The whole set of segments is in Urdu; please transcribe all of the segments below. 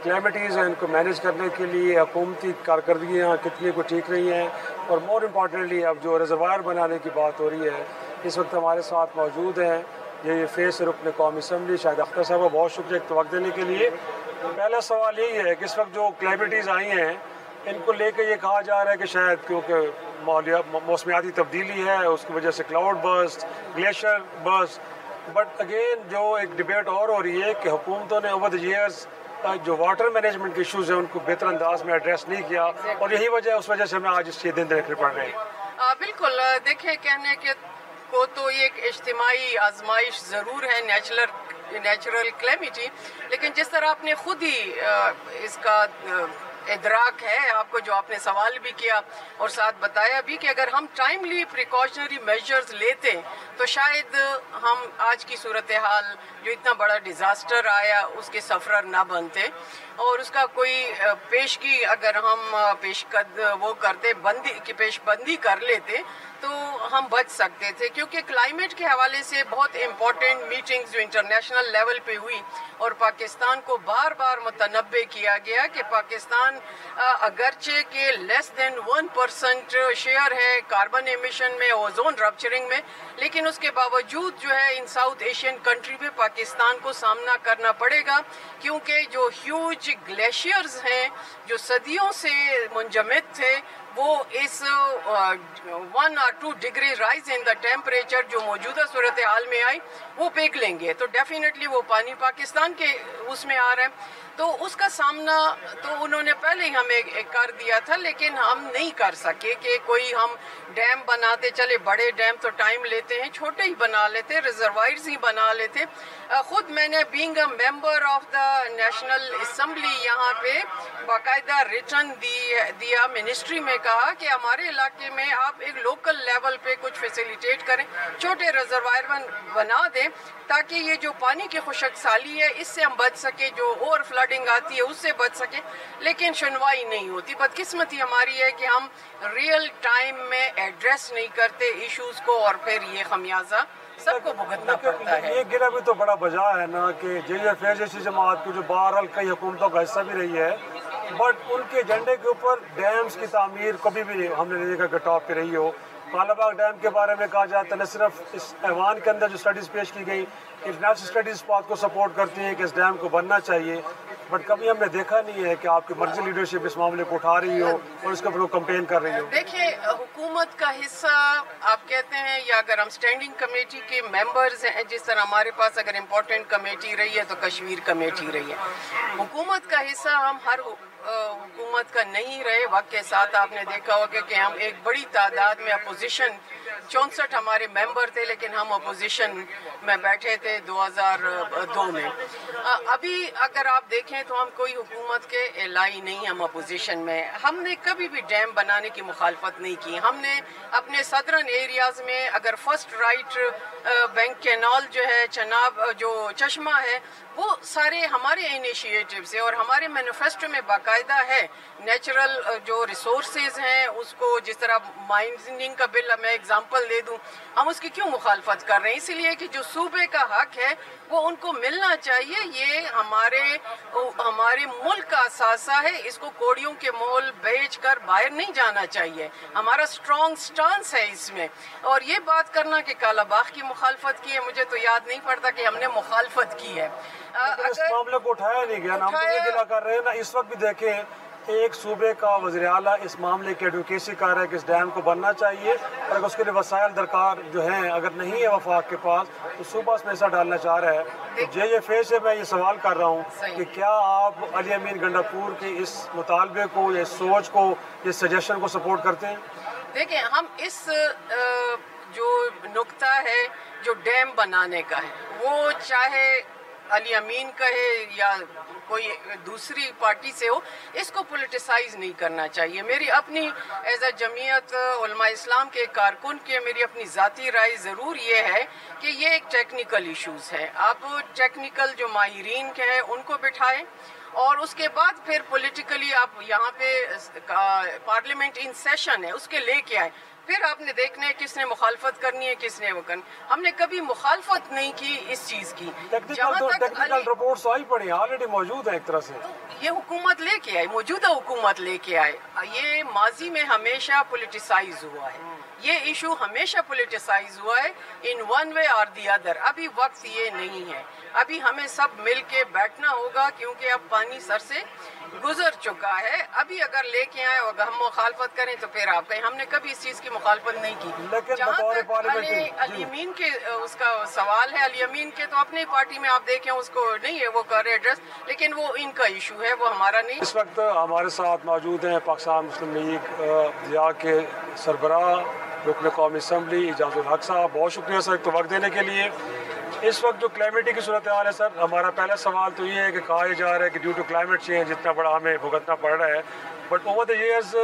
کلیمٹیز ہیں ان کو مینیج کرنے کے لیے حکومتی کارکردگیاں کتنی کو ٹھیک رہی ہیں، اور مور امپورٹنٹلی اب جو ریزروائر بنانے کی بات ہو رہی ہے اس وقت ہمارے ساتھ موجود ہیں یہ فیس رکن قومی اسمبلی شاہد اختر صاحب، بہت شکریہ ایک وقت دینے کے لیے۔ پہلا سوال یہی ہے کہ اس وقت جو کلیمٹیز آئی ہیں ان کو لے کے یہ کہا جا رہا ہے کہ شاید کیونکہ موسمیاتی تبدیلی ہے اس کی وجہ سے cloud burst, glacier burst, but again جو ایک ڈبیٹ اور ہو رہی ہے کہ حکومتوں نے اوور دی ایئرز جو واٹر مینجمنٹ کے ایشوز ہیں ان کو بہتر انداز میں ایڈریس نہیں کیا، اور یہی اس وجہ سے ہمیں آج اس دن دیکھنے پڑ رہے ہیں۔ بالکل، دیکھیں کہنے کے کو تو ایک اجتماعی آزمائش ضرور ہے نیچرل کلیمٹی، لیکن جس طرح آپ نے خود ہی اس کا ادراک ہے آپ کو، جو آپ نے سوال بھی کیا اور ساتھ بتایا بھی کہ اگر ہم ٹائملی پریکاشنری میجرز لیتے تو شاید ہم آج کی صورتحال جو اتنا بڑا ڈیزاسٹر آیا اس کے سفرر نہ بنتے، اور اس کا کوئی پیشگی اگر ہم پیش بندی کر لیتے تو ہم بچ سکتے تھے، کیونکہ کلائمیٹ کے حوالے سے بہت امپورٹنٹ میٹنگز جو انٹرنیشنل لیول پہ ہوئی اور پاکستان کو بار بار متنبع کیا گیا کہ پاکستان اگرچہ کہ لیس دین 1% شیئر ہے کاربن ایمیشن میں، اوزون رپچرنگ میں، لیکن اس کے باوجود جو ہے ان ساؤتھ ایشین کنٹری میں پاکستان کو سامنا کرنا پڑے گا، کیونکہ جو ہیوج گلیشیئرز ہیں جو صدیوں سے منجمد تھے وہ اس 1 or 2 degree rise in the temperature جو موجودہ صورتحال میں آئی وہ پگھلیں گے، تو ڈیفینیٹلی وہ پانی پاکستان کے اس میں آ رہا ہے، تو اس کا سامنا تو انہوں نے پہلے ہی ہمیں کر دیا تھا، لیکن ہم نہیں کر سکے کہ کوئی ہم ڈیم بناتے چلے، بڑے ڈیم تو ٹائم لیتے ہیں، چھوٹے ہی بنا لیتے، ریزروائرز ہی بنا لیتے۔ خود میں نے being a member of the national assembly یہاں پہ باقاعدہ ریٹرن دیا منسٹری میں، کہا کہ ہمارے علاقے میں آپ ایک لوکل لیول پہ کچھ فیسیلیٹیٹ کریں، چھوٹے ریزروائر بنا دیں تاکہ یہ جو پانی کی خشک سالی ہے اس سے ہم بچ سکیں، جو اوور فلڈنگ آتی ہے اس سے بچ سکیں، لیکن سنوائی نہیں ہوتی۔ بدقسمتی ہماری ہے کہ ہم ریئل ٹائم میں ایڈریس نہیں کرتے ایشوز کو، اور پھر یہ خمیازہ سب کو بھگتنا پڑتا ہے۔ یہ گرا بھی تو بڑا بجا ہے نا کہ JFA جیسی جماعت کو جو بہرحال کئی حکومتوں کا حصہ بھی رہی ہے، بٹ ان کے ایجنڈے کے اوپر ڈیمز کی تعمیر کبھی بھی ہم نے نہیں دیکھا کہ ٹاپ پہ رہی ہو۔ کالا باغ ڈیم کے بارے میں کہا جاتا ہے نہ صرف اس ایوان کے اندر جو اسٹڈیز پیش کی گئی، انٹرنیشنل اسٹڈیز اس بات کو سپورٹ کرتی ہیں کہ اس ڈیم کو بننا چاہیے، بٹ کبھی ہم نے دیکھا نہیں ہے کہ آپ کی مرکزی لیڈرشپ اس معاملے کو اٹھا رہی ہو اور اس کے اوپر کمپین کر رہی ہو۔ دیکھیں، حکومت کا حصہ آپ کہتے ہیں، یا اگر ہم اسٹینڈنگ کمیٹی کے ممبرز ہیں، جس طرح ہمارے پاس اگر امپورٹنٹ کمیٹی رہی ہے تو کشمیر کمیٹی رہی ہے، حکومت کا حصہ ہم ہر حکومت کا نہیں رہے۔ وقت کے ساتھ آپ نے دیکھا ہوگا کہ ہم ایک بڑی تعداد میں اپوزیشن 64 ہمارے ممبر تھے، لیکن ہم اپوزیشن میں بیٹھے تھے 2002 میں۔ ابھی اگر آپ دیکھیں تو ہم کوئی حکومت کے الائی نہیں، ہم اپوزیشن میں۔ ہم نے کبھی بھی ڈیم بنانے کی مخالفت نہیں کی۔ ہم نے اپنے صدرن ایریاز میں اگر فرسٹ رائٹ بینک کینال جو ہے، چناب جو چشمہ ہے، وہ سارے ہمارے انیشیٹو سے، اور ہمارے مینیفیسٹو میں باقاعدہ ہے نیچرل جو ریسورسز ہیں اس کو، جس طرح مائننگ کا بل میں اگزامپل دے دوں، ہم اس کی کیوں مخالفت کر رہے ہیں؟ اسی لیے کہ جو صوبے کا حق ہے وہ ان کو ملنا چاہیے، یہ ہمارے ملک کا اثاثہ ہے، اس کو کوڑیوں کے مول بیچ کر باہر نہیں جانا چاہیے، ہمارا اسٹرانگ سٹانس ہے اس میں۔ اور یہ بات کرنا کہ کالا باغ کی مخالفت کی ہے، مجھے تو یاد نہیں پڑتا کہ ہم نے مخالفت کی ہے۔ اس معاملے کو اٹھایا نہیں گیا نا، ہم تو یہ گلا کر رہے ہیں نا۔ اس وقت بھی دیکھیں ایک صوبے کا وزیر اعلیٰ اس معاملے کی ایڈوکیسی کر رہا ہے کہ اس ڈیم کو بننا چاہیے، اور اگر اس کے لیے وسائل درکار جو ہیں اگر نہیں ہے وفاق کے پاس تو صوبہ اس میں حصہ ڈالنا چاہ رہا ہے۔ JFA سے میں یہ سوال کر رہا ہوں کہ کیا آپ علی امین گنڈاپور کے اس مطالبے کو، یا اس سوچ کو، اس سجیشن کو سپورٹ کرتے ہیں؟ دیکھیں، ہم اس جو نقطہ ہے جو ڈیم بنانے کا ہے، وہ چاہے علی امین کہے یا کوئی دوسری پارٹی سے ہو، اس کو پولیٹیسائز نہیں کرنا چاہیے۔ میری اپنی ایز اے جمعیت علماء اسلام کے کارکن کے میری اپنی ذاتی رائے ضرور یہ ہے کہ یہ ایک ٹیکنیکل ایشوز ہے، آپ ٹیکنیکل جو ماہرین کے ہیں ان کو بٹھائیں، اور اس کے بعد پھر پولیٹیکلی آپ یہاں پہ پارلیمنٹ ان سیشن ہے اس کے لے کے آئیں۔ پھر آپ نے دیکھنا ہے کس نے مخالفت کرنی ہے کس نے وہ کرنی. ہم نے کبھی مخالفت نہیں کی اس چیز کی. ٹیکنیکل رپورٹس آئی پڑی آلریڈی موجود ہیں ایک طرح سے. یہ حکومت لے کے آئے, موجودہ حکومت لے کے آئے. یہ ماضی میں ہمیشہ پولیٹیسائز ہوا ہے, یہ ایشو ہمیشہ پولیٹیسائز ہوا ہے ان ون وے اور دی ادر. ابھی وقت یہ نہیں ہے, ابھی ہمیں سب مل کے بیٹھنا ہوگا کیونکہ اب پانی سر سے گزر چکا ہے. ابھی اگر لے کے آئے اور ہم مخالفت کریں تو پھر آپ کہیں. ہم نے کبھی اس چیز کی مخالفت نہیں کی. جہاں تک الیمین کے اس کا سوال ہے, الیمین کے تو اپنی پارٹی میں آپ دیکھیں اس کو نہیں ہے وہ کر رہے ایڈریس, لیکن وہ ان کا ایشو ہے, وہ ہمارا نہیں. اس وقت ہمارے ساتھ موجود ہیں پاکستان مسلم لیگ ضیاء کے سربراہ رکن قومی اسمبلی اعجاز الحق صاحب. بہت شکریہ سر ایک تو وقت دینے کے لیے. اس وقت جو کلائمیٹی کی صورتحال ہے سر, ہمارا پہلا سوال تو یہ ہے کہ کہا جا رہا ہے کہ ڈیو ٹو کلائمیٹ چینج اتنا بڑا ہمیں بھگتنا پڑ رہا ہے, بٹ اوور دا ایئرز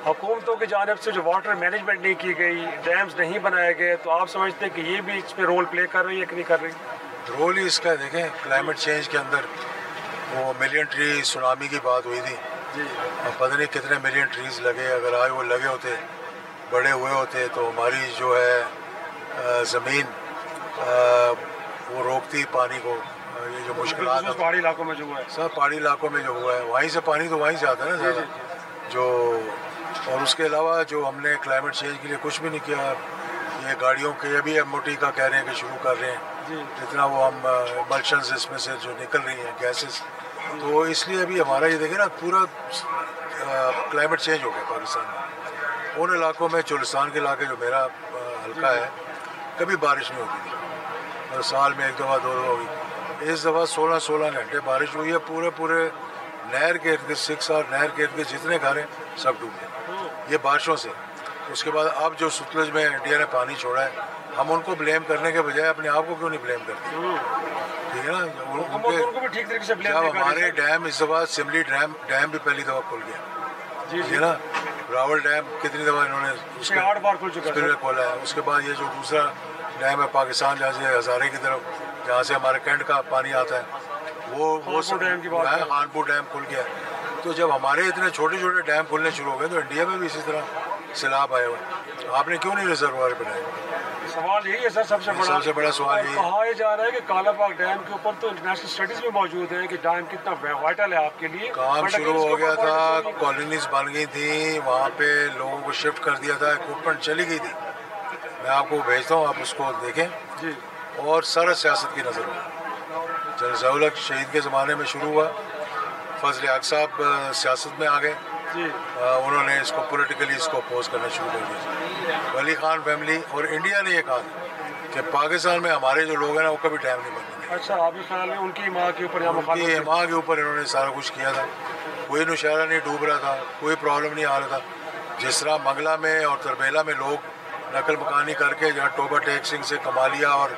حکومتوں کی جانب سے جو واٹر مینجمنٹ نہیں کی گئی, ڈیمز نہیں بنائے گئے, تو آپ سمجھتے ہیں کہ یہ بھی اس پہ رول پلے کر رہی ہے کہ نہیں کر رہی؟ رول ہی اس کا دیکھیں, کلائمیٹ چینج کے اندر وہ ملین ٹری سونامی کی بات ہوئی تھی جی, اب پتہ نہیں کتنے ملین ٹریز لگے. اگر آج وہ لگے ہوتے بڑے ہوئے ہوتے تو ہماری جو ہے زمین وہ روکتی پانی کو. یہ جو مشکلات پہاڑی علاقوں میں جو ہوا ہے سب پہاڑی علاقوں میں جو ہوا ہے وہیں سے پانی تو وہیں سے آتا ہے نا زیادہ جو. اور اس کے علاوہ جو ہم نے کلائمیٹ چینج کے لیے کچھ بھی نہیں کیا. یہ گاڑیوں کے ابھی ایم او ٹی کا کہہ رہے ہیں کہ شروع کر رہے ہیں, جتنا وہ ہم ملشنز اس میں سے جو نکل رہی ہیں گیسز, تو اس لیے ابھی ہمارا یہ دیکھیں نا پورا کلائمیٹ چینج ہو گیا پاکستان میں. ان علاقوں میں چولستان کے علاقے جو میرا حلقہ ہے کبھی بارش نہیں ہوتی تھی, سال میں ایک دفعہ دو دفعہ ہوئی. اس دفعہ 16 گھنٹے بارش ہوئی ہے. پورے نہر کے ارد گرد 6 اور نہر کے ارد گرد جتنے گھر ہیں سب ڈوب گئے یہ بارشوں سے. اس کے بعد اب جو ستلج میں انڈیا نے پانی چھوڑا ہے, ہم ان کو بلیم کرنے کے بجائے اپنے آپ کو کیوں نہیں بلیم کرتے؟ ٹھیک ہے نا. جب ہمارے ڈیم اس دفعہ سملی ڈیم بھی پہلی دفعہ کھل گیا, ٹھیک ہے نا. راول ڈیم کتنی دفعہ انہوں نے 8 بار کھولا ہے. اس کے بعد یہ جو دوسرا ڈیم ہے پاکستان جہاں سے ہزارے کی طرف جہاں سے ہمارے کینٹ کا پانی آتا ہے وہ خانپور ڈیم کھل گیا. تو جب ہمارے اتنے چھوٹے چھوٹے ڈیم کھلنے شروع ہو گئے تو انڈیا میں بھی اسی طرح سیلاب آئے ہوئے. آپ نے کیوں نہیں ریزروائر بنائے؟ سوال یہی ہے سر سب سے بڑا سوال یہی ہے. کہا جا رہا ہے کہ کالا باغ ڈیم کے اوپر تو انٹرنیشنل اسٹڈیز بھی موجود ہیں کہ ڈیم کتنا وائٹل ہے آپ کے لیے. کام شروع ہو گیا تھا, کالونیز بن گئی تھیں, وہاں پہ لوگوں کو شفٹ کر دیا تھا, اکوپمنٹ چلی گئی تھی. میں آپ کو بھیجتا ہوں, آپ اس کو دیکھیں. جی, اور سر سیاست کی نظر میں جنرل ضیاء الحق شہید کے زمانے میں شروع ہوا. فضل حق صاحب سیاست میں آ گئے, انہوں نے اس کو پولیٹیکلی اس کو اپوز کرنا شروع کر دیا. ولی خان فیملی اور انڈیا نے یہ کہا کہ پاکستان میں ہمارے جو لوگ ہیں نا وہ کبھی ٹائم نہیں بنتے. اچھا, آپ کے خیال میں ان کی ماں کے اوپر ماں کے اوپر انہوں نے سارا کچھ کیا تھا. کوئی نوشہرہ نہیں ڈوب رہا تھا, کوئی پرابلم نہیں آ رہا تھا. جس طرح منگلہ میں اور تربیلا میں لوگ نقل مکانی کر کے جہاں ٹوبا ٹیک سنگھ سے کمالیا اور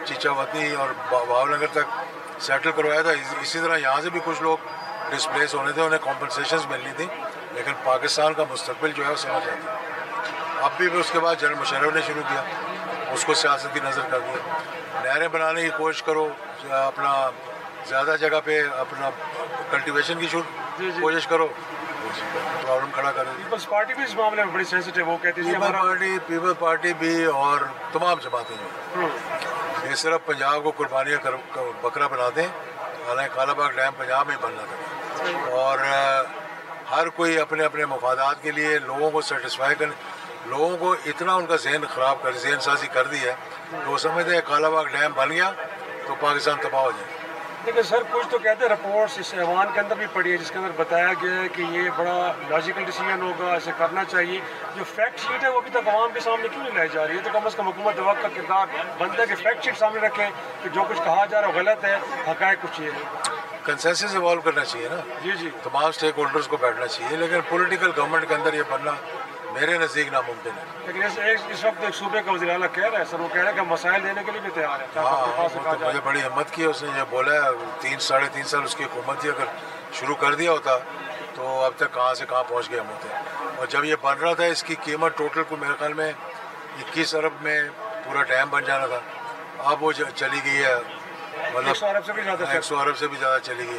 چیچا وطنی اور بھاو نگر تک سیٹل کروایا تھا, اسی طرح یہاں سے بھی کچھ لوگ ڈسپلیس ہونے تھے, انہیں کمپنسیشنز ملنی تھی. لیکن پاکستان کا مستقبل جو ہے وہ سمجھ آتا ہے. اب بھی اس کے بعد جنرل مشرف نے شروع کیا, اس کو سیاست کی نظر کر دیا. نہریں بنانے کی کوشش کرو, اپنا زیادہ جگہ پہ اپنا کلٹیویشن کی کوشش کرو, پرابلم کھڑا کریں. پیپلز پارٹی بھی اس معاملے میں بڑی سینسٹیو, وہ کہتی ہے پیپل پارٹی بھی اور تمام جماعتیں جو یہ صرف پنجاب کو قربانیاں بکرا بناتے ہیں. حالانکہ کالا باغ ڈیم پنجاب میں بننا تھا, اور ہر کوئی اپنے اپنے مفادات کے لیے لوگوں کو سیٹسفائی کرنے, لوگوں کو اتنا ان کا ذہن خراب کر ذہن سازی کر دی ہے کہ وہ سمجھتے ہیں کالا باغ ڈیم بن گیا تو پاکستان تباہ ہو جائے. لیکن سر کچھ تو کہتے ہیں رپورٹس اس ایوان کے اندر بھی پڑی ہے جس کے اندر بتایا گیا ہے کہ یہ بڑا لاجیکل ڈیسیجن ہوگا, ایسے کرنا چاہیے. جو فیکٹ شیٹ ہے وہ ابھی تک عوام کے سامنے کیوں نہیں لائی جا رہی ہے؟ تو کم از کم حکومت وقت کا کردار بنتا ہے کہ فیکٹ شیٹ سامنے رکھیں کہ جو کچھ کہا جا رہا ہے وہ غلط ہے, حقائق کچھ یہ ہے. کنسنسس ایوالو کرنا چاہیے نا. جی, تمام اسٹیک ہولڈرز کو بیٹھنا چاہیے, لیکن پولیٹیکل گورنمنٹ کے اندر یہ بننا میرے نزدیک ناممکن ہے. لیکن اس وقت ایک صوبے کا وزیر اعلیٰ کہہ رہا ہے سر, وہ کہہ رہا ہے کہ مسائل دینے کے لیے بھی تیار ہے. ہاں, مجھے بڑی ہمت کی اس نے, یہ بولا ہے 3-3.5 سال اس کی حکومت تھی, اگر شروع کر دیا ہوتا تو اب تک کہاں سے کہاں پہنچ گئے ہم ہوتے. اور جب یہ بن رہا تھا اس کی قیمت ٹوٹل کو میرے خیال میں 21 ارب میں پورا ڈیم بن جانا تھا. اب وہ چلی گئی ہے, مطلب 100 ارب سے بھی زیادہ چلی گئی.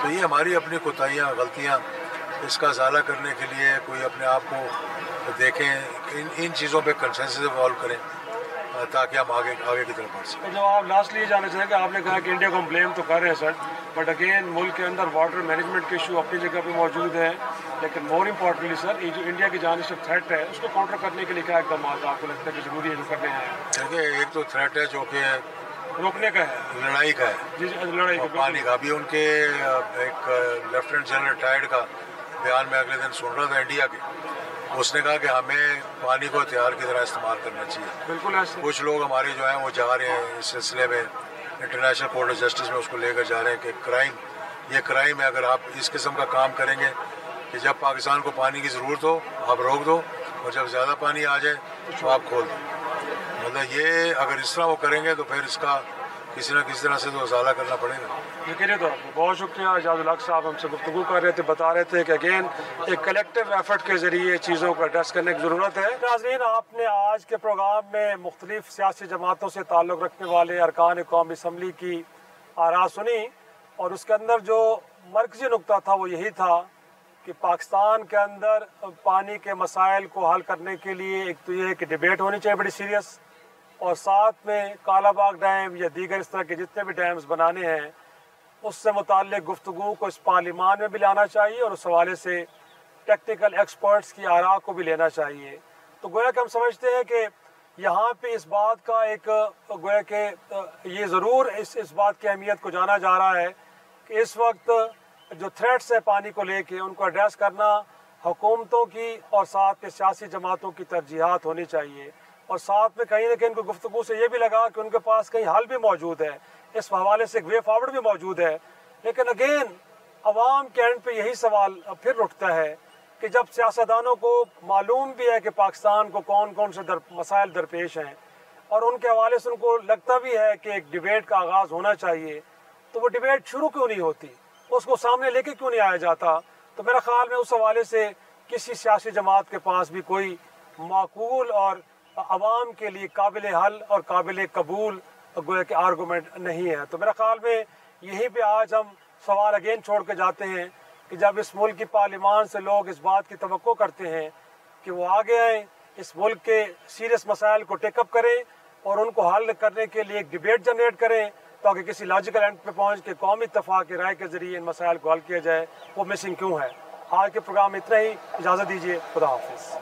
تو یہ ہماری اپنی کوتاہیاں غلطیاں, اس کا ازالہ کرنے کے لیے کوئی اپنے آپ کو دیکھیں ان چیزوں پہ کنسنسس ایوالو کریں تاکہ ہم آگے کی طرف بڑھ سکیں. جو آپ لاسٹلی یہ جاننا چاہیں کہ آپ نے کہا کہ انڈیا کو ہم بلیم تو کر رہے ہیں سر، بٹ اگین ملک کے اندر واٹر مینجمنٹ کے ایشو اپنی جگہ پہ موجود ہیں، لیکن مور امپورٹنٹلی سر یہ جو انڈیا کی جانب سے تھریٹ ہے اس کو کاؤنٹر کرنے کے لیے کیا اقدامات آپ کو لگتا ہے کہ ضروری ہے جو کرنے ہیں؟ دیکھیے ایک تو تھریٹ ہے جو کہ روکنے کا ہے، لڑائی کا ہے، جی لڑائی کا پانی کا. ابھی ان کے ایک لیفٹیننٹ جنرل ریٹائرڈ کا بیان میں اگلے دن سن رہا تھا انڈیا کے، اس نے کہا کہ ہمیں پانی کو ہتھیار کی طرح استعمال کرنا چاہیے. بالکل ایسے کچھ لوگ ہمارے جو ہیں وہ جا رہے ہیں اس سلسلے میں انٹرنیشنل کورٹ آف جسٹس میں اس کو لے کر جا رہے ہیں کہ یہ کرائم ہے. اگر آپ اس قسم کا کام کریں گے کہ جب پاکستان کو پانی کی ضرورت ہو آپ روک دو اور جب زیادہ پانی آ جائے تو آپ کھول دو. مطلب یہ اگر اس طرح وہ کریں گے تو پھر اس کا کسی نہ کسی طرح سے تو ازالہ کرنا پڑے گا. یقینی طور پر بہت شکریہ اعجاز الحق صاحب، ہم سے گفتگو کر رہے تھے، بتا رہے تھے کہ اگین ایک کلیکٹیو ایفرٹ کے ذریعے چیزوں کو ایڈریس کرنے کی ضرورت ہے. ناظرین، آپ نے آج کے پروگرام میں مختلف سیاسی جماعتوں سے تعلق رکھنے والے ارکان قومی اسمبلی کی آراء سنی، اور اس کے اندر جو مرکزی نقطہ تھا وہ یہی تھا کہ پاکستان کے اندر پانی کے مسائل کو حل کرنے کے لیے ایک تو یہ ہے کہ ڈیبیٹ ہونی چاہیے بڑی سیریس، اور ساتھ میں کالا باغ ڈیم یا دیگر اس طرح کے جتنے بھی ڈیمز بنانے ہیں اس سے متعلق گفتگو کو اس پارلیمان میں بھی لانا چاہیے، اور اس حوالے سے ٹیکنیکل ایکسپرٹس کی آراء کو بھی لینا چاہیے. تو گویا کہ ہم سمجھتے ہیں کہ یہاں پہ اس بات کا ایک گویا کہ یہ ضرور اس بات کی اہمیت کو جانا جا رہا ہے کہ اس وقت جو تھریٹس ہے پانی کو لے کے ان کو ایڈریس کرنا حکومتوں کی اور ساتھ میں سیاسی جماعتوں کی ترجیحات ہونی چاہیے، اور ساتھ میں کہیں نہ کہیں ان کو گفتگو سے یہ بھی لگا کہ ان کے پاس کہیں حل بھی موجود ہے، اس حوالے سے ایک وے فارورڈ بھی موجود ہے. لیکن اگین عوام کے اینڈ پہ یہی سوال پھر اٹھتا ہے کہ جب سیاستدانوں کو معلوم بھی ہے کہ پاکستان کو کون کون سے مسائل درپیش ہیں اور ان کے حوالے سے ان کو لگتا بھی ہے کہ ایک ڈیبیٹ کا آغاز ہونا چاہیے، تو وہ ڈیبیٹ شروع کیوں نہیں ہوتی، اس کو سامنے لے کے کیوں نہیں آیا جاتا؟ تو میرا خیال میں اس حوالے سے کسی سیاسی جماعت کے پاس بھی کوئی معقول اور عوام کے لیے قابل حل اور قابل قبول گویا کہ آرگومنٹ نہیں ہے. تو میرا خیال میں یہیں پہ آج ہم سوال اگین چھوڑ کے جاتے ہیں کہ جب اس ملک کی پارلیمان سے لوگ اس بات کی توقع کرتے ہیں کہ وہ آگے آئیں، اس ملک کے سیریس مسائل کو ٹیک اپ کریں اور ان کو حل کرنے کے لیے ایک ڈیبیٹ جنریٹ کریں تاکہ کسی لاجیکل اینڈ پہ پہنچ کے قومی اتفاق کی رائے کے ذریعے ان مسائل کو حل کیا جائے، وہ مسنگ کیوں ہے؟ آج کے پروگرام میں اتنا ہی، اجازت دیجیے، خدا حافظ.